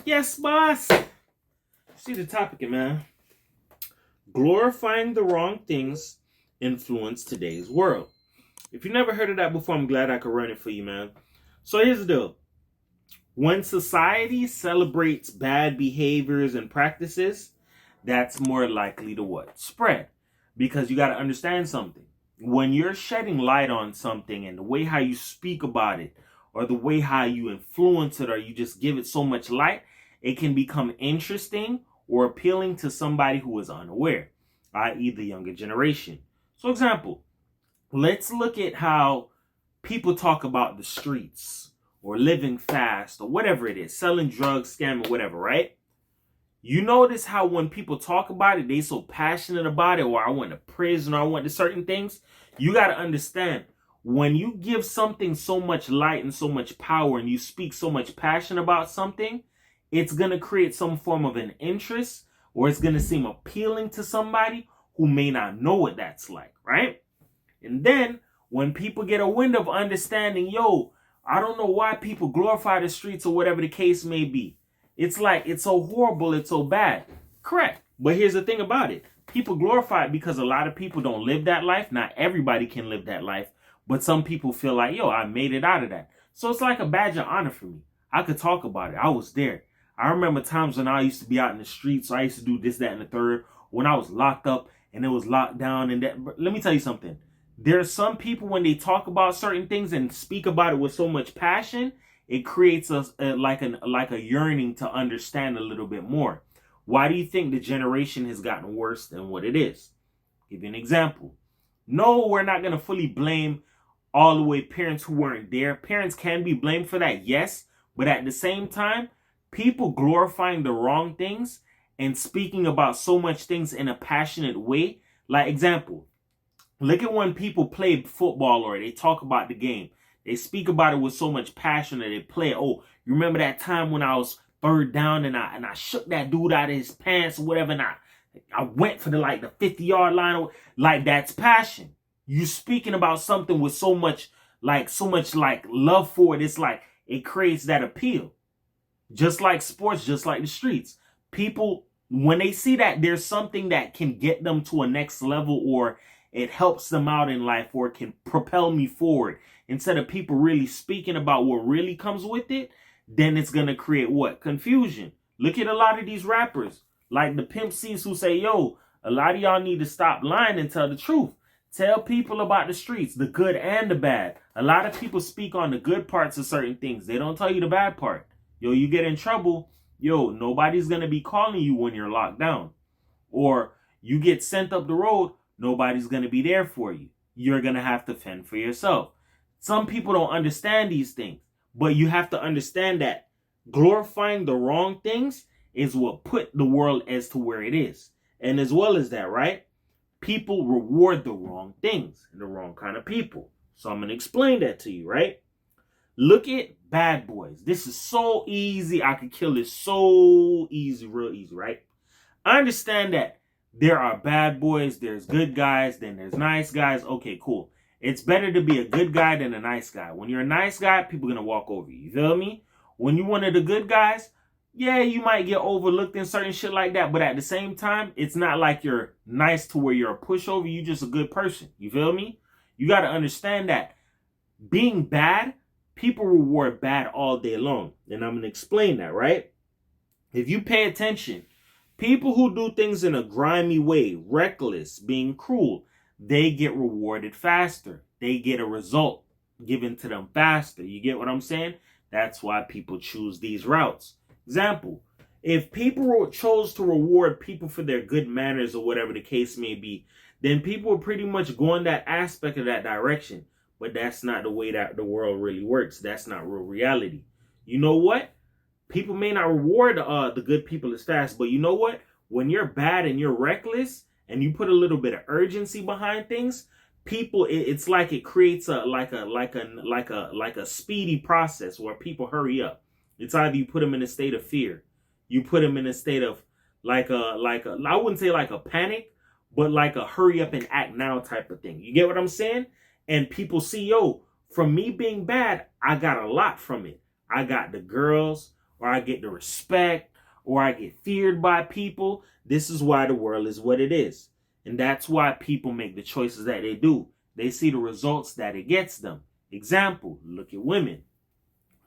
Yes, boss. See the topic, man. Glorifying the wrong things influence today's world. If you never heard of that before, I'm glad I could run it for you, man. So here's the deal. When society celebrates bad behaviors and practices, that's more likely to what? Spread. Because you got to understand something. When you're shedding light on something and the way how you speak about it, or the way how you influence it, or you just give it so much light, it can become interesting or appealing to somebody who is unaware, i.e. the younger generation. So example, let's look at how people talk about the streets or living fast or whatever it is, selling drugs, scamming, whatever, right? You notice how when people talk about it, they so passionate about it, or I want to prison, or I want to certain things. You got to understand, when you give something so much light and so much power and you speak so much passion about something, it's going to create some form of an interest, or it's going to seem appealing to somebody who may not know what that's like, right? And then when people get a wind of understanding, yo, I don't know why people glorify the streets or whatever the case may be. It's like, it's so horrible, it's so bad. Correct. But here's the thing about it. People glorify it because a lot of people don't live that life. Not everybody can live that life. But some people feel like, yo, I made it out of that. So it's like a badge of honor for me. I could talk about it. I was there. I remember times when I used to be out in the streets. I used to do this, that, and the third. When I was locked up and it was locked down and that. But let me tell you something. There are some people, when they talk about certain things and speak about it with so much passion, it creates like a yearning to understand a little bit more. Why do you think the generation has gotten worse than what it is? Give you an example. No, we're not going to fully blame all the way parents who weren't there. Parents can be blamed for that, yes. But at the same time, people glorifying the wrong things and speaking about so much things in a passionate way. Like example, look at when people play football or they talk about the game. They speak about it with so much passion that they play. Oh, you remember that time when I was third down and I shook that dude out of his pants or whatever, and I went for the 50-yard line. Like, that's passion. You speaking about something with so much love for it. It's like it creates that appeal. Just like sports, just like the streets. People, when they see that there's something that can get them to a next level, or it helps them out in life, or it can propel me forward, instead of people really speaking about what really comes with it, then it's going to create what? Confusion. Look at a lot of these rappers, like the Pimp C's, who say, yo, a lot of y'all need to stop lying and tell the truth. Tell people about the streets, the good and the bad. A lot of people speak on the good parts of certain things. They don't tell you the bad part. Yo, you get in trouble. Yo, nobody's going to be calling you when you're locked down. Or you get sent up the road. Nobody's going to be there for you. You're going to have to fend for yourself. Some people don't understand these things, but you have to understand that glorifying the wrong things is what put the world as to where it is. And as well as that, right? People reward the wrong things and the wrong kind of people. So I'm going to explain that to you, right? Look at Bad Boys. This is so easy. I could kill it so easy, real easy, right? I understand that there are bad boys, there's good guys, then there's nice guys. Okay, cool. It's better to be a good guy than a nice guy. When you're a nice guy, people are going to walk over you. You feel me? When you're one of the good guys, yeah, you might get overlooked in certain shit like that. But at the same time, it's not like you're nice to where you're a pushover. You're just a good person. You feel me? You got to understand that being bad, people reward bad all day long. And I'm going to explain that, right? If you pay attention, people who do things in a grimy way, reckless, being cruel, they get rewarded faster. They get a result given to them faster. You get what I'm saying? That's why people choose these routes. Example, if people chose to reward people for their good manners or whatever the case may be, then people would pretty much go in that aspect of that direction. But that's not the way that the world really works. That's not real reality. You know what? People may not reward the good people as fast, but you know what? When you're bad and you're reckless and you put a little bit of urgency behind things, people, it's like it creates a speedy process where people hurry up. It's either you put them in a state of fear, you put them in a state of I wouldn't say like a panic, but like a hurry up and act now type of thing. You get what I'm saying? And people see, yo, from me being bad, I got a lot from it. I got the girls, or I get the respect, or I get feared by people. This is why the world is what it is. And that's why people make the choices that they do. They see the results that it gets them. Example, look at women.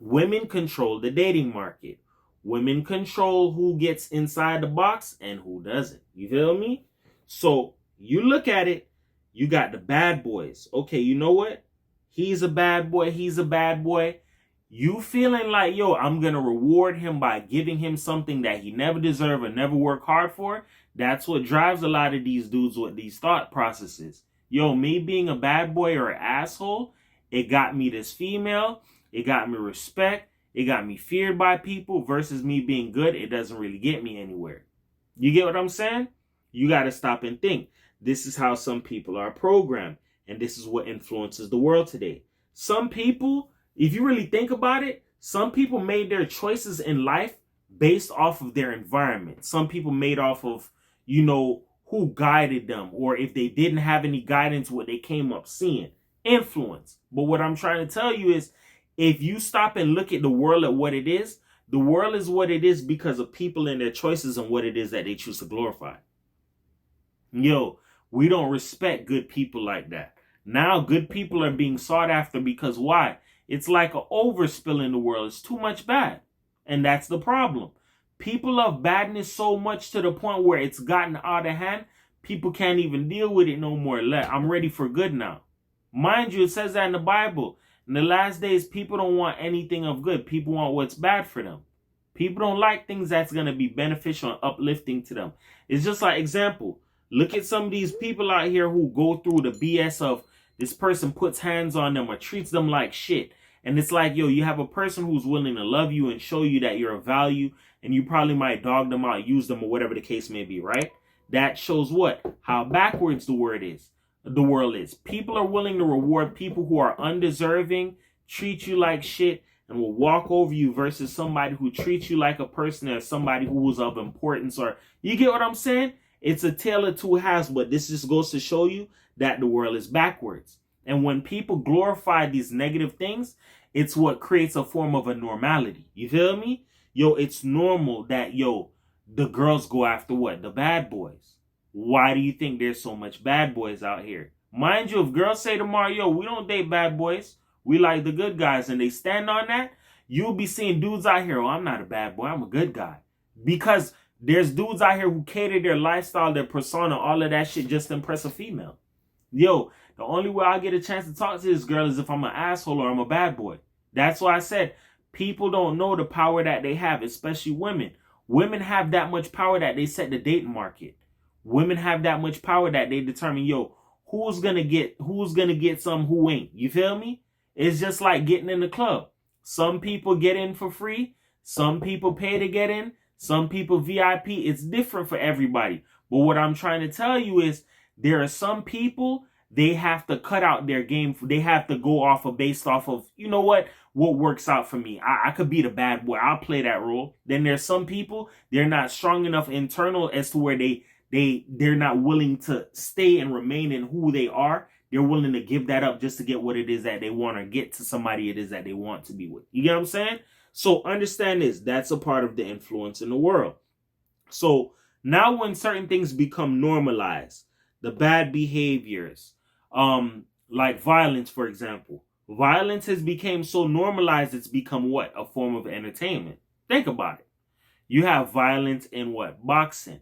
Women control the dating market. Women control who gets inside the box and who doesn't. You feel me? So you look at it, you got the bad boys. Okay, you know what? He's a bad boy. He's a bad boy. You feeling like, yo, I'm going to reward him by giving him something that he never deserved or never worked hard for. That's what drives a lot of these dudes with these thought processes. Yo, me being a bad boy or an asshole, it got me this female. It got me respect. It got me feared by people versus me being good. It doesn't really get me anywhere. You get what I'm saying? You got to stop and think. This is how some people are programmed. And this is what influences the world today. Some people, if you really think about it, some people made their choices in life based off of their environment. Some people made off of, who guided them. Or if they didn't have any guidance, what they came up seeing. Influence. But what I'm trying to tell you is, if you stop and look at the world at what it is, the world is what it is because of people and their choices and what it is that they choose to glorify. Yo, we don't respect good people like that. Now good people are being sought after because why? It's like an overspill in the world. It's too much bad. And that's the problem. People love badness so much to the point where it's gotten out of hand. People can't even deal with it no more. I'm ready for good now. Mind you, it says that in the Bible. In the last days, people don't want anything of good. People want what's bad for them. People don't like things that's going to be beneficial and uplifting to them. It's just like, example, look at some of these people out here who go through the BS of this person puts hands on them or treats them like shit. And it's like, yo, you have a person who's willing to love you and show you that you're of value, and you probably might dog them out, use them, or whatever the case may be, right? That shows what? How backwards the world is. People are willing to reward people who are undeserving, treat you like shit, and will walk over you versus somebody who treats you like a person or somebody who is of importance. Or you get what I'm saying? It's a tale of two halves, but this just goes to show you that the world is backwards. And when people glorify these negative things, it's what creates a form of a normality. You feel me? Yo, it's normal that, the girls go after what? The bad boys. Why do you think there's so much bad boys out here? Mind you, if girls say tomorrow, yo, we don't date bad boys, we like the good guys, and they stand on that, you'll be seeing dudes out here, I'm not a bad boy, I'm a good guy. Because there's dudes out here who cater their lifestyle, their persona, all of that shit just to impress a female. Yo, the only way I get a chance to talk to this girl is if I'm an asshole or I'm a bad boy. That's why I said people don't know the power that they have, especially women. Women have that much power that they set the dating market. Women have that much power that they determine, who's gonna get some, who ain't. You feel me? It's just like getting in the club. Some people get in for free. Some people pay to get in. Some people VIP. It's different for everybody. But what I'm trying to tell you is there are some people, they have to cut out their game. They have to go based off of, what works out for me. I could be the bad boy. I'll play that role. Then there's some people, they're not strong enough internal as to where they're not willing to stay and remain in who they are. They're willing to give that up just to get what it is that they want or get to somebody it is that they want to be with. You get what I'm saying? So understand this. That's a part of the influence in the world. So now when certain things become normalized, the bad behaviors, like violence, for example. Violence has become so normalized, it's become what? A form of entertainment. Think about it. You have violence in what? Boxing.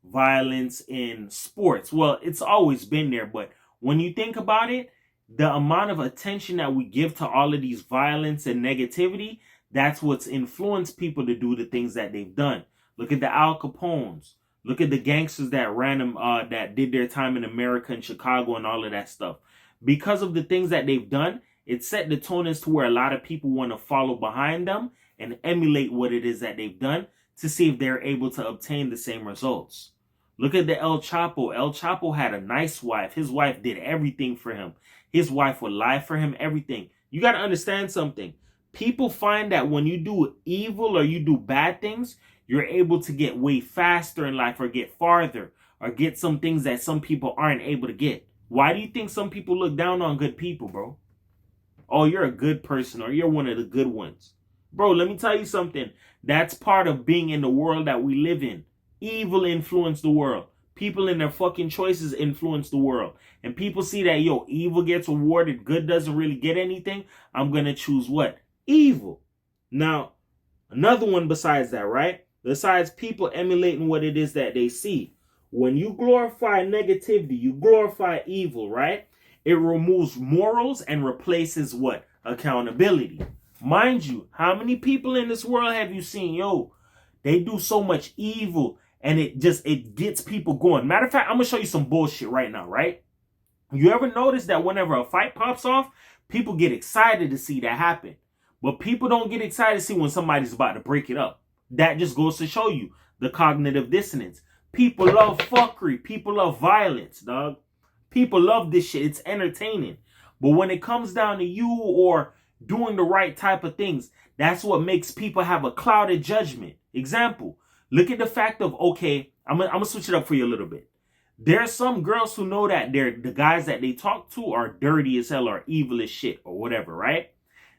Violence in sports. Well, it's always been there, but when you think about it, the amount of attention that we give to all of these violence and negativity, that's what's influenced people to do the things that they've done. Look at the Al Capones. Look at the gangsters that that did their time in America and Chicago and all of that stuff. Because of the things that they've done, it set the tone as to where a lot of people want to follow behind them and emulate what it is that they've done to see if they're able to obtain the same results. Look at the El Chapo. El Chapo had a nice wife. His wife did everything for him. His wife would lie for him, everything. You got to understand something. People find that when you do evil or you do bad things, you're able to get way faster in life or get farther or get some things that some people aren't able to get. Why do you think some people look down on good people, bro? Oh, you're a good person or you're one of the good ones. Bro, let me tell you something. That's part of being in the world that we live in. Evil influence the world. People in their fucking choices influence the world. And people see that, yo, evil gets rewarded, good doesn't really get anything. I'm going to choose what? Evil. Now, another one besides that, right? Besides people emulating what it is that they see. When you glorify negativity, you glorify evil, right? It removes morals and replaces what? Accountability. Mind you, how many people in this world have you seen? Yo, they do so much evil and it gets people going. Matter of fact, I'm going to show you some bullshit right now, right? You ever notice that whenever a fight pops off, people get excited to see that happen. But people don't get excited to see when somebody's about to break it up. That just goes to show you the cognitive dissonance. People love fuckery. People love violence, dog. People love this shit. It's entertaining. But when it comes down to you or doing the right type of things, that's what makes people have a clouded judgment. Example, look at the fact of, okay, I'm gonna switch it up for you a little bit. There's some girls who know that the guys that they talk to are dirty as hell or evil as shit or whatever, right?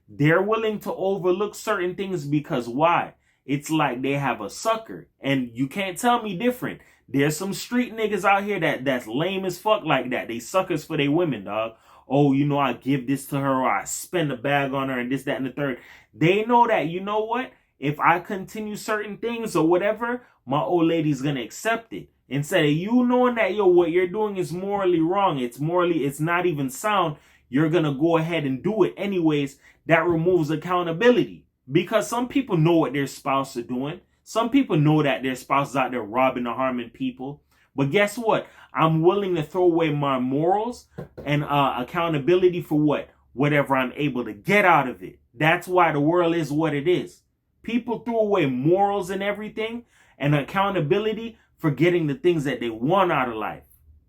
They're willing to overlook certain things because why? It's like they have a sucker. And you can't tell me different. There's some street niggas out here that's lame as fuck like that. They suckers for their women, dog. Oh, you know, I give this to her or I spend a bag on her and this, that, and the third. They know that, you know what? If I continue certain things or whatever, my old lady's going to accept it. Instead of you knowing that, yo, what you're doing is morally wrong. It's not even sound. You're going to go ahead and do it anyways. That removes accountability. Because some people know what their spouse are doing. Some people know that their spouse is out there robbing or harming people. But guess what? I'm willing to throw away my morals and accountability for what? Whatever I'm able to get out of it. That's why the world is what it is. People threw away morals and everything and accountability for getting the things that they want out of life.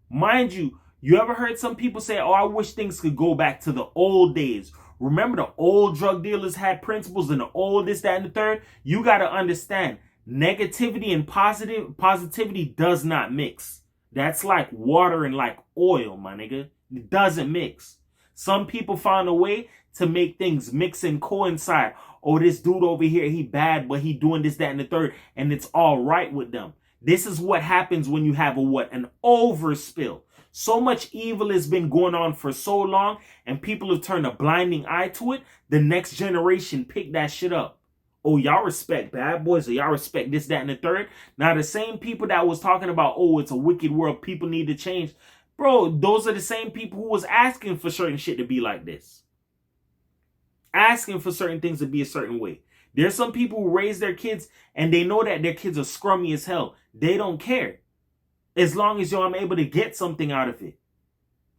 Mind you, you ever heard some people say, oh, I wish things could go back to the old days. Remember the old drug dealers had principles and the old this, that, and the third? You got to understand, negativity and positivity does not mix. That's like water and like oil, my nigga. It doesn't mix. Some people found a way to make things mix and coincide. Oh, this dude over here, he bad, but he doing this, that, and the third, and it's all right with them. This is what happens when you have an overspill. So much evil has been going on for so long, and people have turned a blinding eye to it. The next generation pick that shit up. Oh, y'all respect bad boys, or y'all respect this, that, and the third. Now, the same people that was talking about, oh, it's a wicked world, people need to change. Bro, those are the same people who was asking for certain shit to be like this. Asking for certain things to be a certain way. There's some people who raise their kids, and they know that their kids are scrummy as hell. They don't care. As long as, I'm able to get something out of it.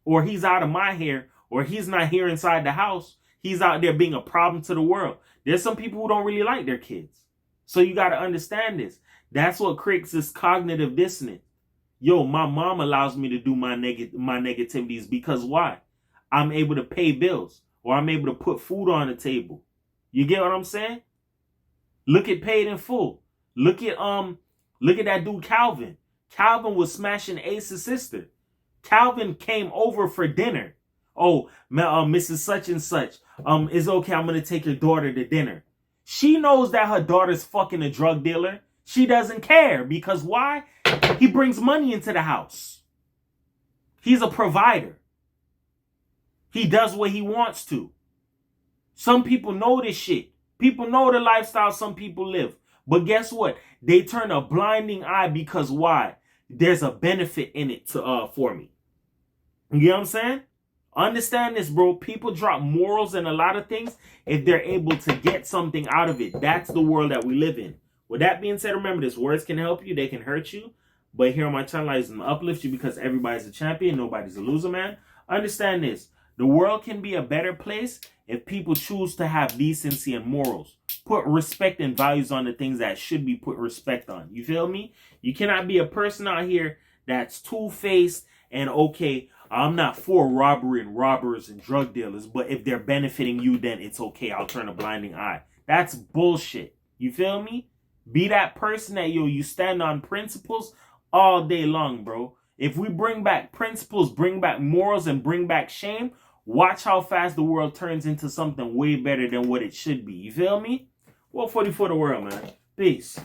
Or he's out of my hair, or he's not here inside the house. He's out there being a problem to the world. There's some people who don't really like their kids. So you got to understand this. That's what creates this cognitive dissonance. Yo, my mom allows me to do my negativities because why? I'm able to pay bills, or I'm able to put food on the table. You get what I'm saying? Look at Paid in Full. Look at that dude Calvin. Calvin was smashing Ace's sister. Calvin came over for dinner. Oh, Mrs. Such and Such. It's okay, I'm going to take your daughter to dinner. She knows that her daughter's fucking a drug dealer. She doesn't care. Because why? He brings money into the house. He's a provider. He does what he wants to. Some people know this shit. People know the lifestyle some people live. But guess what? They turn a blinding eye because why? There's a benefit in it for me. You know what I'm saying? Understand this, bro. People drop morals and a lot of things if they're able to get something out of it. That's the world that we live in. With that being said, remember this. Words can help you. They can hurt you. But here on my channel, I can uplift you because everybody's a champion. Nobody's a loser, man. Understand this. The world can be a better place if people choose to have decency and morals. Put respect and values on the things that should be put respect on. You feel me? You cannot be a person out here that's two-faced and okay, I'm not for robbery and robbers and drug dealers, but if they're benefiting you, then it's okay. I'll turn a blinding eye. That's bullshit. You feel me? Be that person that, you stand on principles all day long, bro. If we bring back principles, bring back morals, and bring back shame, watch how fast the world turns into something way better than what it should be. You feel me? Well, 44 the world, man. Peace.